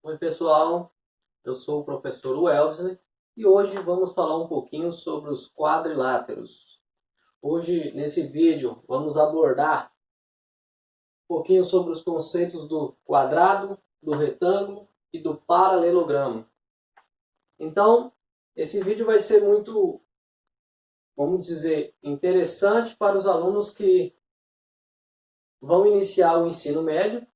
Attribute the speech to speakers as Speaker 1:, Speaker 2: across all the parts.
Speaker 1: Oi pessoal, eu sou o professor Wellesley e hoje vamos falar um pouquinho sobre os quadriláteros. Hoje nesse vídeo vamos abordar um pouquinho sobre os conceitos do quadrado, do retângulo e do paralelogramo. Então, esse vídeo vai ser muito, vamos dizer, interessante para os alunos que vão iniciar o ensino médio,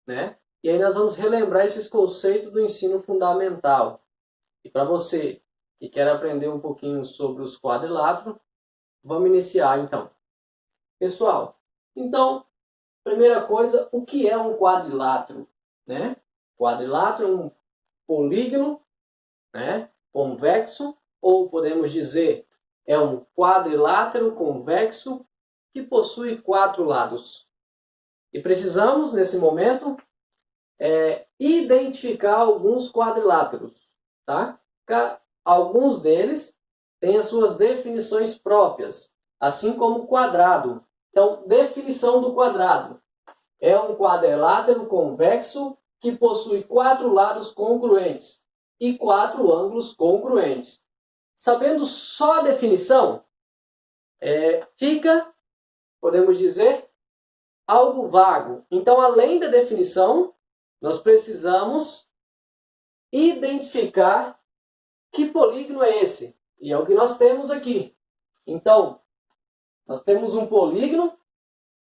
Speaker 1: né? E aí nós vamos relembrar esses conceitos do ensino fundamental. E para você que quer aprender um pouquinho sobre os quadriláteros, vamos iniciar então. Pessoal, então, primeira coisa, o que é um quadrilátero? Né? Quadrilátero é um polígono, né, convexo, ou podemos dizer, é um quadrilátero convexo que possui 4 lados. E precisamos, nesse momento, identificar alguns quadriláteros, tá? Alguns deles têm as suas definições próprias, assim como o quadrado. Então, definição do quadrado. É um quadrilátero convexo que possui 4 lados congruentes e 4 ângulos congruentes. Sabendo só a definição, fica, podemos dizer, algo vago. Então, além da definição, nós precisamos identificar que polígono é esse. E é o que nós temos aqui. Então, nós temos um polígono,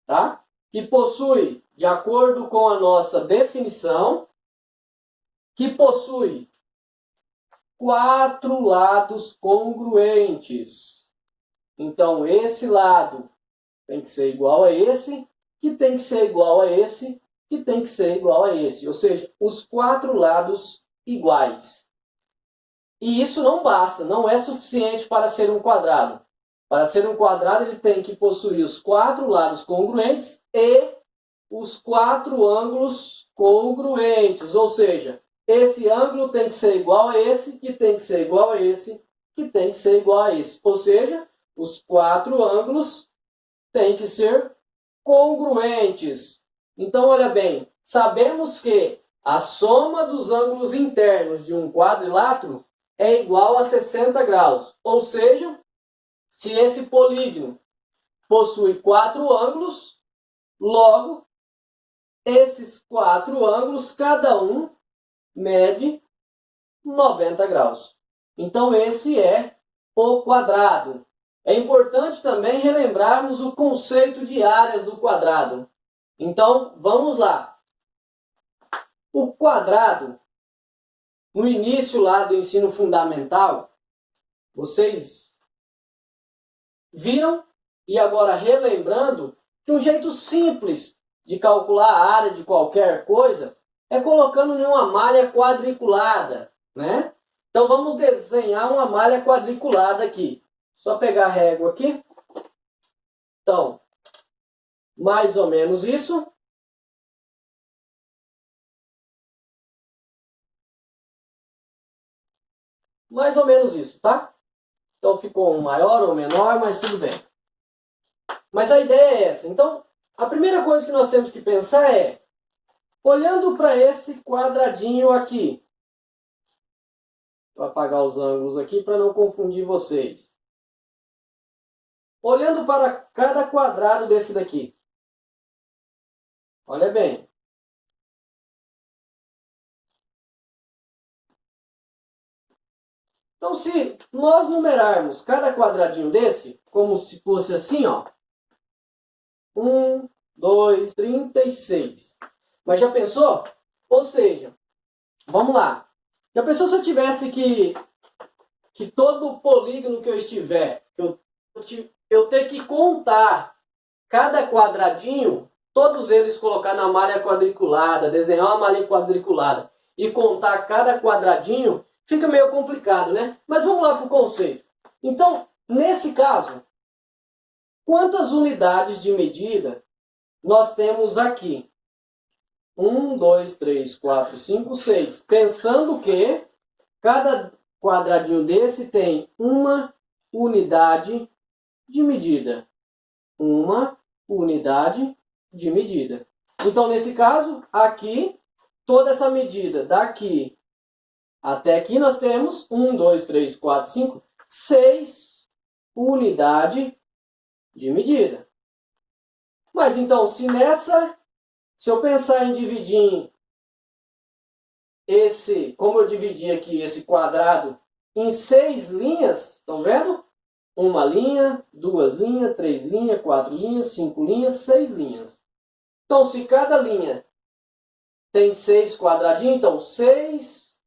Speaker 1: tá? Que possui, de acordo com a nossa definição, que possui 4 lados congruentes. Então, esse lado tem que ser igual a esse, que tem que ser igual a esse, que tem que ser igual a esse. Ou seja, os 4 lados iguais. E isso não basta, não é suficiente para ser um quadrado. Para ser um quadrado, ele tem que possuir os 4 lados congruentes e os 4 ângulos congruentes. Ou seja, esse ângulo tem que ser igual a esse, que tem que ser igual a esse, que tem que ser igual a esse. Ou seja, os 4 ângulos têm que ser congruentes. Então, olha bem, sabemos que a soma dos ângulos internos de um quadrilátero é igual a 60 graus. Ou seja, se esse polígono possui 4 ângulos, logo, esses 4 ângulos, cada um mede 90 graus. Então, esse é o quadrado. É importante também relembrarmos o conceito de áreas do quadrado. Então, vamos lá. O quadrado, no início lá do ensino fundamental, vocês viram, e agora relembrando, que um jeito simples de calcular a área de qualquer coisa é colocando em uma malha quadriculada, né? Então vamos desenhar uma malha quadriculada aqui. Só pegar a régua aqui. Então, mais ou menos isso. Mais ou menos isso, tá? Então ficou um maior ou menor, mas tudo bem. Mas a ideia é essa. Então, a primeira coisa que nós temos que pensar é, olhando para esse quadradinho aqui. Vou apagar os ângulos aqui para não confundir vocês. Olhando para cada quadrado desse daqui. Olha bem. Então, se nós numerarmos cada quadradinho desse, como se fosse assim, ó. 1, 2, 36. Mas já pensou? Ou seja, vamos lá. Já pensou se eu tivesse que todo polígono que eu estiver, eu ter que contar cada quadradinho, todos eles colocar na malha quadriculada, desenhar uma malha quadriculada e contar cada quadradinho, fica meio complicado, né? Mas vamos lá para o conceito. Então, nesse caso, quantas unidades de medida nós temos aqui? 1, 2, 3, 4, 5, 6. Pensando que cada quadradinho desse tem uma unidade de medida. Uma unidade de medida. Então, nesse caso, aqui toda essa medida daqui até aqui, nós temos 1, 2, 3, 4, 5, 6 unidades de medida. Mas então, se eu pensar em dividir como eu dividi aqui esse quadrado em 6 linhas, estão vendo? Uma linha, 2 linhas, 3 linhas, 4 linhas, 5 linhas, 6 linhas. Então, se cada linha tem 6 quadradinhos, então 6,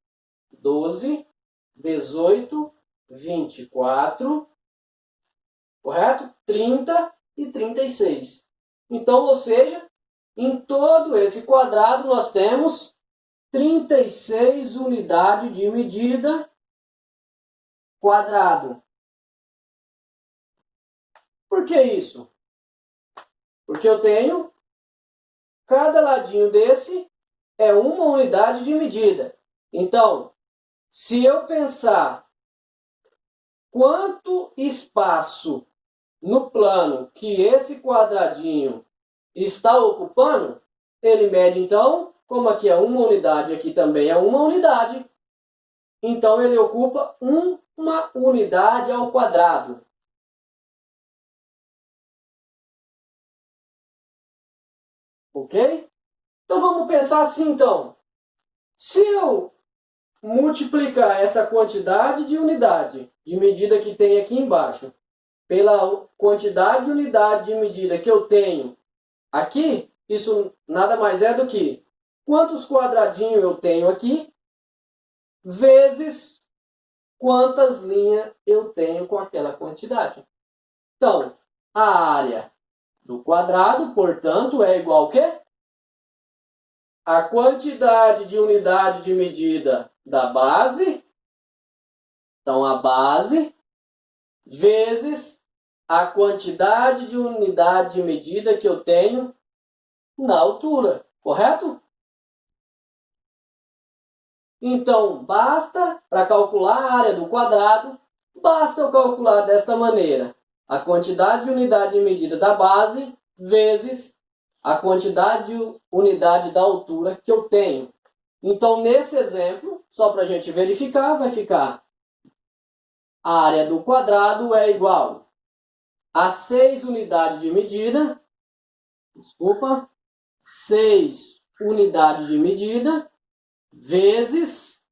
Speaker 1: 12, 18, 24, correto? 30 e 36. Então, ou seja, em todo esse quadrado nós temos 36 unidades de medida quadrado. Por que isso? Porque eu tenho, cada ladinho desse é uma unidade de medida. Então, se eu pensar quanto espaço no plano que esse quadradinho está ocupando, ele mede então, como aqui é uma unidade, aqui também é uma unidade, então ele ocupa uma unidade ao quadrado. Ok? Então vamos pensar assim então. Se eu multiplicar essa quantidade de unidade de medida que tem aqui embaixo pela quantidade de unidade de medida que eu tenho aqui, isso nada mais é do que quantos quadradinhos eu tenho aqui vezes quantas linhas eu tenho com aquela quantidade. Então, a área do quadrado, portanto, é igual a quê? A quantidade de unidade de medida da base, então a base, vezes a quantidade de unidade de medida que eu tenho na altura, correto? Então, basta, para calcular a área do quadrado, basta eu calcular desta maneira. A quantidade de unidade de medida da base vezes a quantidade de unidade da altura que eu tenho. Então, nesse exemplo, só para a gente verificar, vai ficar a área do quadrado é igual a 6 unidades de medida, 6 unidades de medida, vezes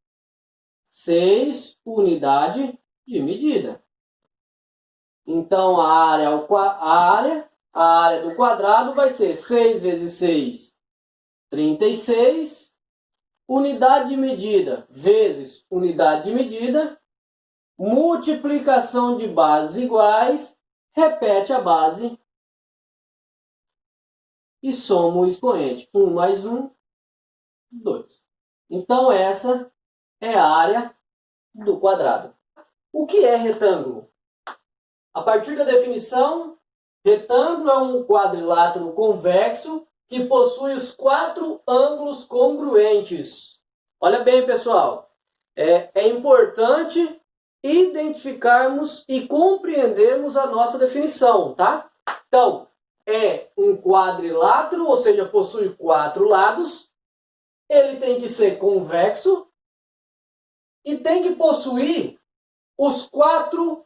Speaker 1: 6 unidades de medida. Então, a área do quadrado vai ser 6 vezes 6, 36. Unidade de medida vezes unidade de medida. Multiplicação de bases iguais. Repete a base e soma o expoente. 1 mais 1, 2. Então, essa é a área do quadrado. O que é retângulo? A partir da definição, retângulo é um quadrilátero convexo que possui os 4 ângulos congruentes. Olha bem, pessoal. É importante identificarmos e compreendermos a nossa definição, tá? Então, é um quadrilátero, ou seja, possui 4 lados. Ele tem que ser convexo e tem que possuir os 4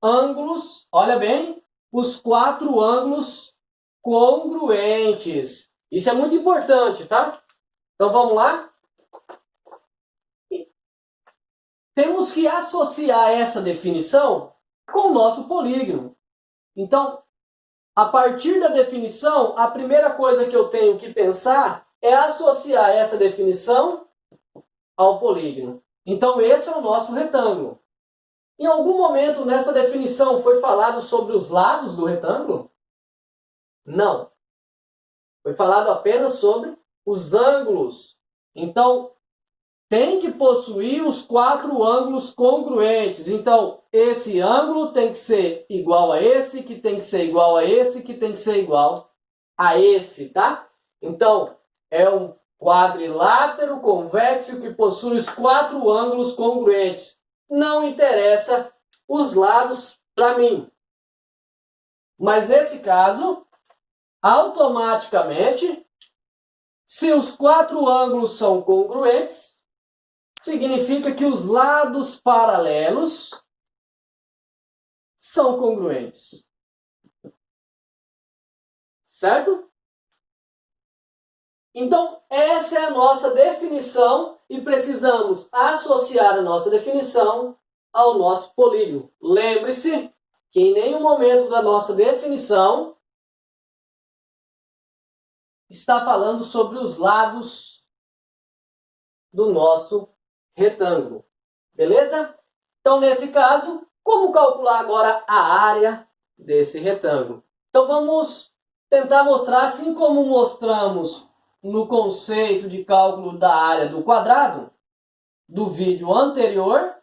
Speaker 1: ângulos, olha bem, os 4 ângulos congruentes. Isso é muito importante, tá? Então vamos lá. Temos que associar essa definição com o nosso polígono. Então, a partir da definição, a primeira coisa que eu tenho que pensar é associar essa definição ao polígono. Então, esse é o nosso retângulo. Em algum momento nessa definição foi falado sobre os lados do retângulo? Não. Foi falado apenas sobre os ângulos. Então, tem que possuir os 4 ângulos congruentes. Então, esse ângulo tem que ser igual a esse, que tem que ser igual a esse, que tem que ser igual a esse, tá? Então, é um quadrilátero convexo que possui os 4 ângulos congruentes. Não interessa os lados para mim. Mas nesse caso, automaticamente, Se os quatro ângulos são congruentes, significa que os lados paralelos são congruentes. Certo? Então, essa é a nossa definição e precisamos associar a nossa definição ao nosso polígono. Lembre-se que em nenhum momento da nossa definição está falando sobre os lados do nosso retângulo. Beleza? Então, nesse caso, como calcular agora a área desse retângulo? Então, vamos tentar mostrar, assim como mostramos no conceito de cálculo da área do quadrado do vídeo anterior,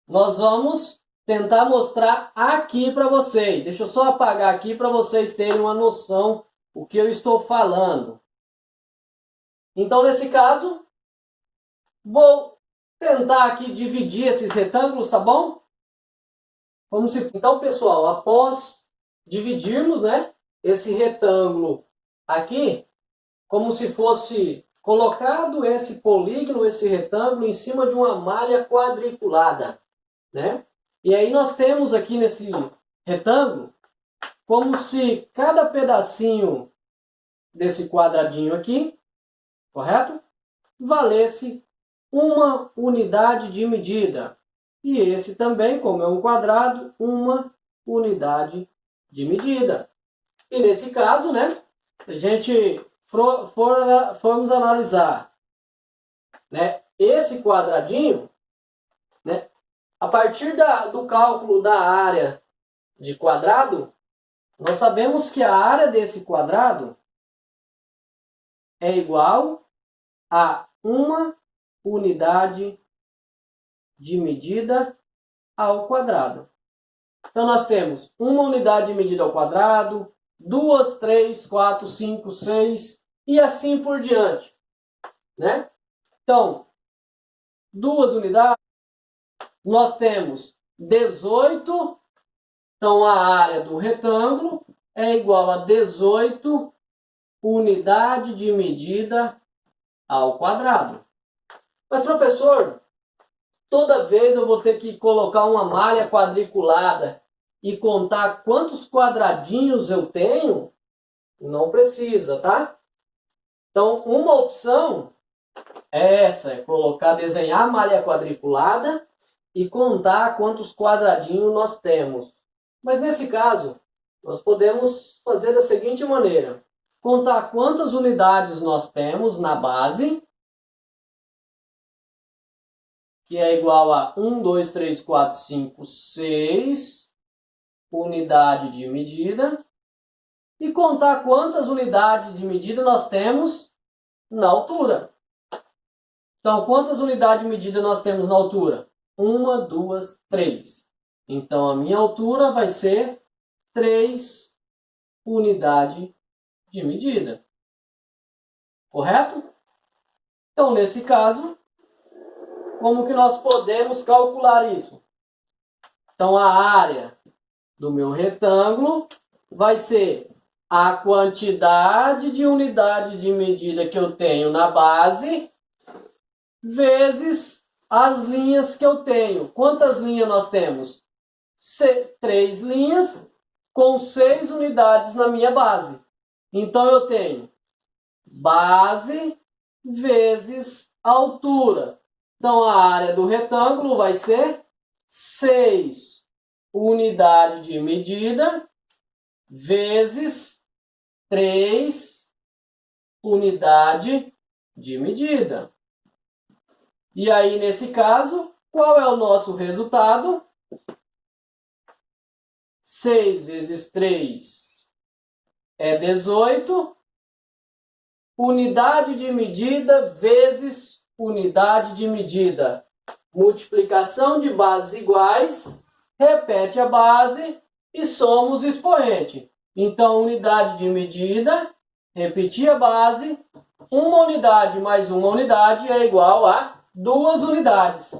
Speaker 1: nós vamos tentar mostrar aqui para vocês. Deixa eu só apagar aqui para vocês terem uma noção do que eu estou falando. Então, nesse caso, vou tentar aqui dividir esses retângulos, tá bom? Então, pessoal, após dividirmos, né, esse retângulo aqui, como se fosse colocado esse polígono, esse retângulo, em cima de uma malha quadriculada, né? E aí nós temos aqui nesse retângulo, como se cada pedacinho desse quadradinho aqui, correto? Valesse uma unidade de medida. E esse também, como é um quadrado, uma unidade de medida. E nesse caso, né, se a gente formos analisar, né, esse quadradinho, né, a partir do cálculo da área de quadrado, nós sabemos que a área desse quadrado é igual a uma unidade de medida ao quadrado. Então, nós temos uma unidade de medida ao quadrado, 2, 3, 4, 5, 6 e assim por diante, né? Então, duas unidades, nós temos 18, então a área do retângulo é igual a 18 unidade de medida ao quadrado. Mas, professor, toda vez eu vou ter que colocar uma malha quadriculada e contar quantos quadradinhos eu tenho? Não precisa, tá? Então, uma opção é essa, desenhar a malha quadriculada e contar quantos quadradinhos nós temos. Mas nesse caso, nós podemos fazer da seguinte maneira: contar quantas unidades nós temos na base, que é igual a 1, 2, 3, 4, 5, 6 unidade de medida, e contar quantas unidades de medida nós temos na altura. Então, quantas unidades de medida nós temos na altura? 1, 2, 3. Então, a minha altura vai ser 3 unidades de medida. Correto? Então, nesse caso, como que nós podemos calcular isso? Então, a área do meu retângulo vai ser a quantidade de unidades de medida que eu tenho na base vezes as linhas que eu tenho. Quantas linhas nós temos? 3 linhas com 6 unidades na minha base. Então, eu tenho base vezes altura. Então, a área do retângulo vai ser 6 unidades de medida vezes 3 unidades de medida. E aí, nesse caso, qual é o nosso resultado? 6 vezes 3 é 18. Unidade de medida vezes unidade de medida. Multiplicação de bases iguais, repete a base e somos expoente. Então, unidade de medida, repetir a base, uma unidade mais uma unidade é igual a 2 unidades.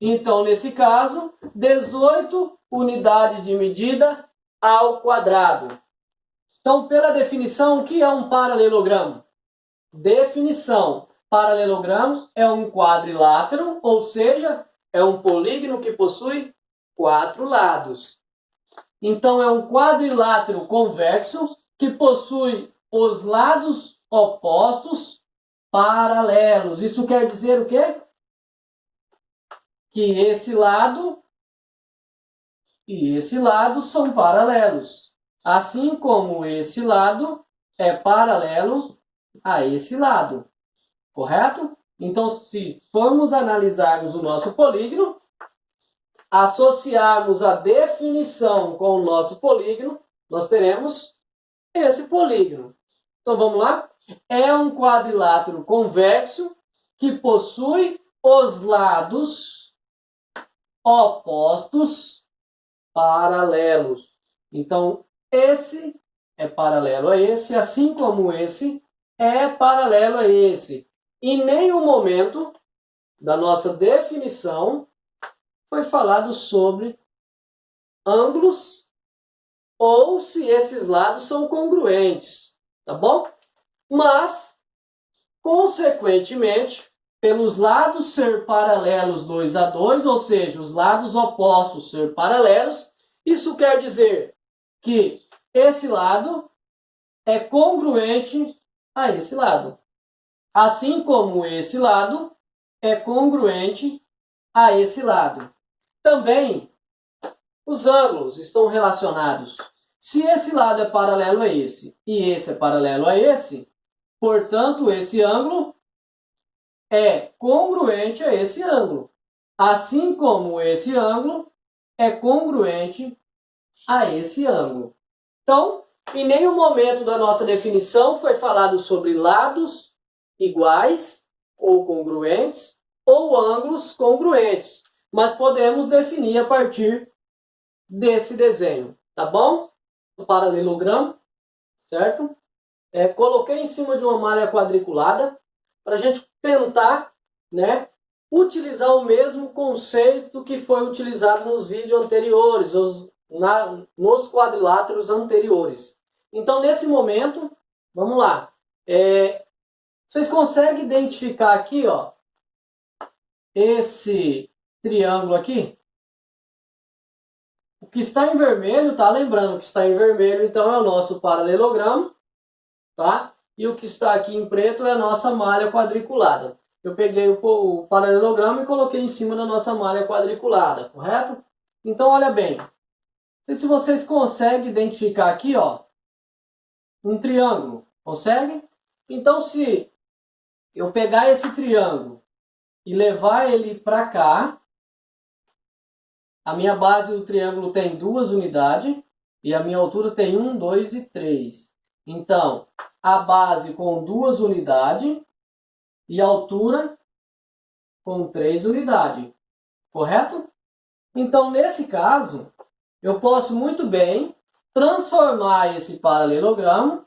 Speaker 1: Então, nesse caso, 18 unidades de medida ao quadrado. Então, pela definição, o que é um paralelogramo? definição. Paralelogramo é um quadrilátero, ou seja, é um polígono que possui 4 lados. Então, é um quadrilátero convexo que possui os lados opostos paralelos. Isso quer dizer o quê? Que esse lado e esse lado são paralelos. Assim como esse lado é paralelo a esse lado. Correto? Então, se formos analisarmos o nosso polígono, associarmos a definição com o nosso polígono, nós teremos esse polígono. Então, vamos lá? É um quadrilátero convexo que possui os lados opostos paralelos. Então, esse é paralelo a esse, assim como esse é paralelo a esse. Em nenhum momento da nossa definição foi falado sobre ângulos ou se esses lados são congruentes, tá bom? Mas, consequentemente, pelos lados ser paralelos 2 a 2, ou seja, os lados opostos ser paralelos, isso quer dizer que esse lado é congruente a esse lado. Assim como esse lado é congruente a esse lado. Também, os ângulos estão relacionados. Se esse lado é paralelo a esse e esse é paralelo a esse, portanto, esse ângulo é congruente a esse ângulo. Assim como esse ângulo é congruente a esse ângulo. Então, em nenhum momento da nossa definição foi falado sobre lados iguais ou congruentes ou ângulos congruentes, mas podemos definir a partir desse desenho, tá bom? O paralelogramo, certo? Coloquei em cima de uma malha quadriculada para a gente tentar, né, utilizar o mesmo conceito que foi utilizado nos vídeos anteriores, nos quadriláteros anteriores. Então, nesse momento, vamos lá. Vocês conseguem identificar aqui, ó, esse triângulo aqui? O que está em vermelho, tá? Lembrando que está em vermelho, então é o nosso paralelogramo, tá? E o que está aqui em preto é a nossa malha quadriculada. Eu peguei o paralelogramo e coloquei em cima da nossa malha quadriculada, correto? Então, olha bem. Não sei se vocês conseguem identificar aqui, ó, um triângulo. Consegue? Então, se eu pegar esse triângulo e levar ele para cá, a minha base do triângulo tem 2 unidades e a minha altura tem 1, 2 e 3. Então, a base com 2 unidades e a altura com 3 unidades. Correto? Então, nesse caso, eu posso muito bem transformar esse paralelogramo,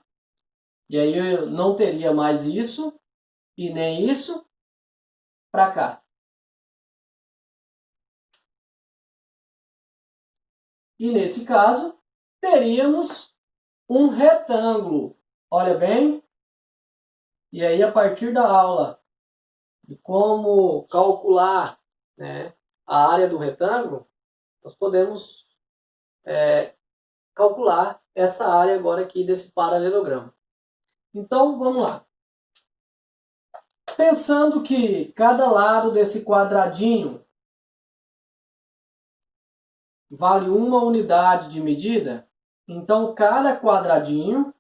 Speaker 1: e aí eu não teria mais isso e nem isso para cá. E nesse caso, teríamos um retângulo. Olha bem. E aí, a partir da aula de como calcular, né, a área do retângulo, nós podemos calcular essa área agora aqui desse paralelogramo. Então, vamos lá. Pensando que cada lado desse quadradinho vale 1 unidade de medida, então cada quadradinho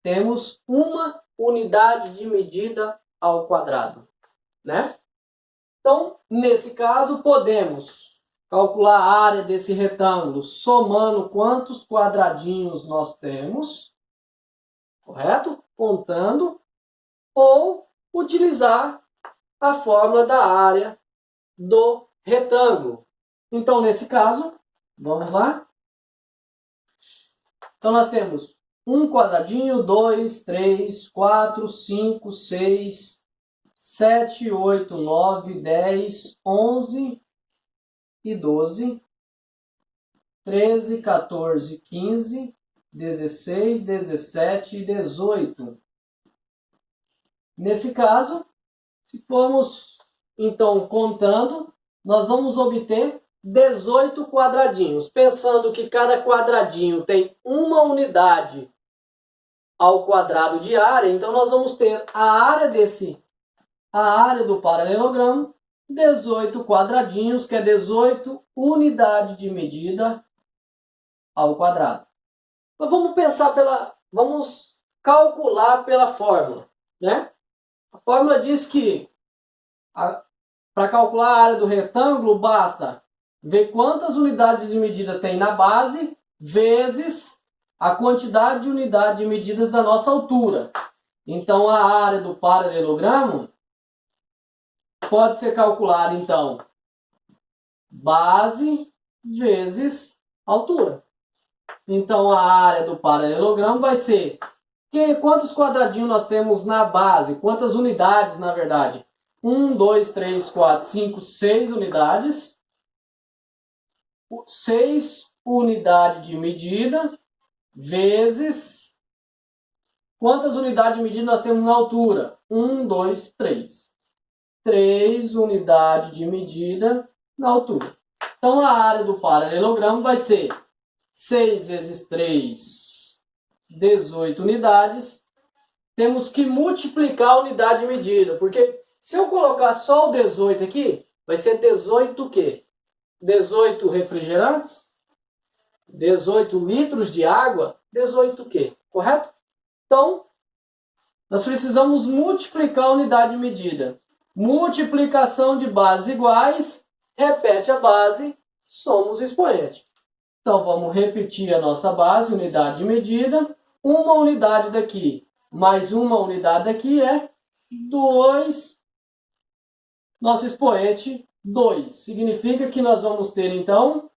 Speaker 1: temos 1 unidade de medida ao quadrado, né? Então, nesse caso, podemos calcular a área desse retângulo somando quantos quadradinhos nós temos, correto? Contando, ou utilizar a fórmula da área do retângulo. Então, nesse caso, vamos lá. Então, nós temos 1 quadradinho, 2, 3, 4, 5, 6, 7, 8, 9, 10, 11 e 12, 13, 14, 15, 16, 17 e 18. Nesse caso, se formos então contando, nós vamos obter 18 quadradinhos. Pensando que cada quadradinho tem uma unidade ao quadrado de área, então nós vamos ter a área do paralelogramo, 18 quadradinhos, que é 18 unidades de medida ao quadrado. Mas vamos calcular pela fórmula, né? A fórmula diz que para calcular a área do retângulo basta ver quantas unidades de medida tem na base vezes a quantidade de unidades de medidas da nossa altura. Então a área do paralelogramo pode ser calculada então base vezes altura. Então a área do paralelogramo vai ser quantos quadradinhos nós temos na base? Quantas unidades, na verdade? 1, 2, 3, 4, 5, 6 unidades. 6 unidades de medida vezes quantas unidades de medida nós temos na altura? 1, 2, 3. 3 unidades de medida na altura. Então a área do paralelogramo vai ser 6 vezes 3, 18 unidades. Temos que multiplicar a unidade de medida, porque se eu colocar só o 18 aqui, vai ser 18 o quê? 18 refrigerantes, 18 litros de água, 18 o quê? Correto? Então, nós precisamos multiplicar a unidade de medida. Multiplicação de bases iguais, repete a base, somos expoente. Então, vamos repetir a nossa base, unidade de medida. Uma unidade daqui mais uma unidade daqui é 2. Nosso expoente, 2. Significa que nós vamos ter, então,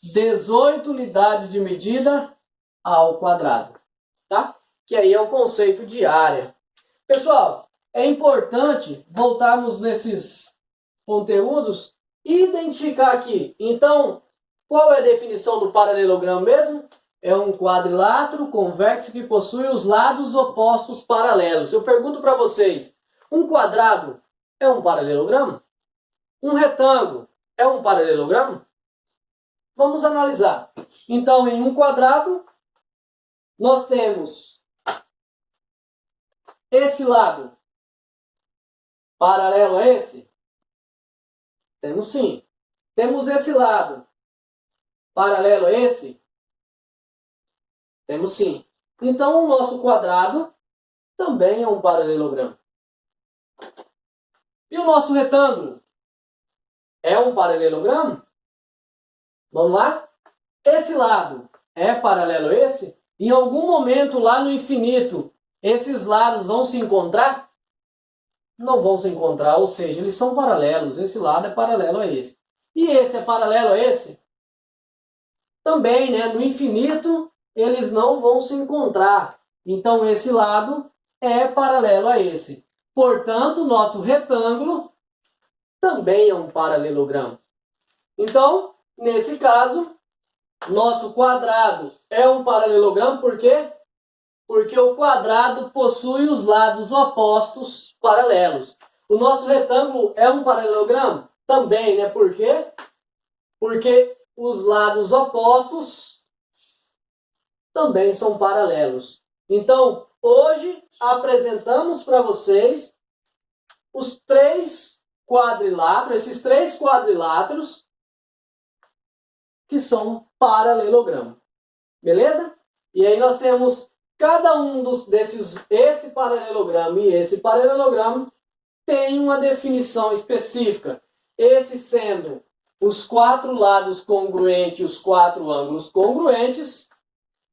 Speaker 1: 18 unidades de medida ao quadrado. Tá? Que aí é o conceito de área. Pessoal, é importante voltarmos nesses conteúdos e identificar aqui. Então, qual é a definição do paralelogramo mesmo? É um quadrilátero convexo que possui os lados opostos paralelos. Eu pergunto para vocês, um quadrado é um paralelogramo? Um retângulo é um paralelogramo? Vamos analisar. Então, em um quadrado, nós temos esse lado paralelo a esse? Temos sim. Temos esse lado paralelo a esse? Temos sim. Então, o nosso quadrado também é um paralelogramo. E o nosso retângulo é um paralelogramo? Vamos lá? Esse lado é paralelo a esse? Em algum momento lá no infinito, esses lados vão se encontrar? Não vão se encontrar, ou seja, eles são paralelos. Esse lado é paralelo a esse. E esse é paralelo a esse? Também, né? No infinito, eles não vão se encontrar. Então, esse lado é paralelo a esse. Portanto, o nosso retângulo também é um paralelogramo. Então, nesse caso, nosso quadrado é um paralelogramo, por quê? Porque o quadrado possui os lados opostos paralelos. O nosso retângulo é um paralelogramo? Também, né? Por quê? Porque os lados opostos também são paralelos. Então, hoje apresentamos para vocês os três quadriláteros, esses três quadriláteros que são paralelogramo. Beleza? E aí nós temos cada um desses, esse paralelogramo e esse paralelogramo tem uma definição específica. Esse sendo os quatro lados congruentes e os quatro ângulos congruentes.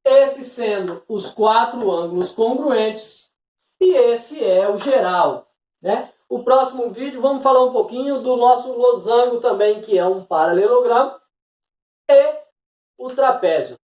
Speaker 1: Esse sendo os quatro ângulos congruentes. E esse é o geral, né? O próximo vídeo vamos falar um pouquinho do nosso losango também, que é um paralelogramo. E o trapézio.